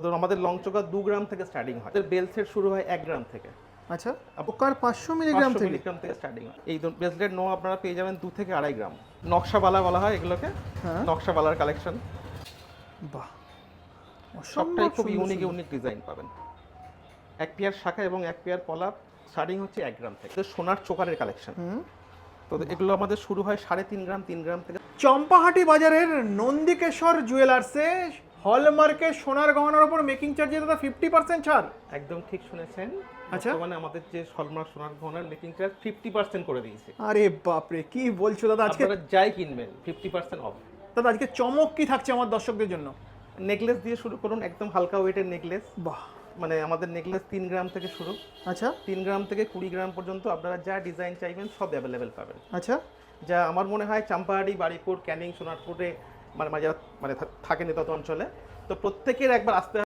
ধরুন আমাদের long choker 2 গ্রাম থেকে স্টার্টিং হয়, বেল সেট শুরু হয় 1 গ্রাম থেকে। আচ্ছা, পোকার 500 মিলিগ্রাম 500 থেকে। মিলিগ্রাম থেকে স্টার্টিং হয়। এই ব্রেসলেট নো আপনারা পেয়ে যাবেন 2 থেকে 2.5 গ্রাম। নকশাবালা বলা হয় এগুলোকে, হ্যাঁ, নকশাবালার কালেকশন। বাহ, সবটাই অসম্ভব খুব সুন্দর ইউনিক সুন্দর। ইউনিক ডিজাইন পাবেন। এক পেয়ার শাখা এবং এক পেয়ার পলা স্টার্টিং হচ্ছে 1 গ্রাম থেকে। তো সোনার চোকারের কালেকশন, হুম। তো এগুলো আমাদের শুরু হয় 3.5 গ্রাম 3 গ্রাম থেকে। চম্পাহাটি বাজারের নন্দিকেশ্বর জুয়েলার্সে হলমার্কের সোনার গহনার উপর মেকিং চার্জে দাদা 50% ছাড়। একদম ঠিক শুনেছেন। আচ্ছা। মানে আমাদের যে হলমার্ক সোনার গহনার মেকিং চার্জ 50% করে দিয়েছে। আরে বাপরে, কি বলছো দাদা? আজকে আপনারা যাই কিনবেন 50% অফ। দাদা আজকে চমক কি থাকছে আমার দর্শকদের জন্য? নেকলেস দিয়ে শুরু করুন, একদম হালকা ওয়েটের নেকলেস। বাহ, মানে আমাদের নেকলেস 3 গ্রাম থেকে শুরু, আচ্ছা 3 গ্রাম থেকে 20 গ্রাম পর্যন্ত আপনারা যা ডিজাইন চাইবেন সব অ্যাভেলেবেল পাবেন। আচ্ছা। যা আমার মনে হয় চাম্পাহাটি, বাড়িপুর, ক্যানিং, সোনারপুরে মানে যারা মানে থাকেন তত অঞ্চলে, তো প্রত্যেকের একবার আসতে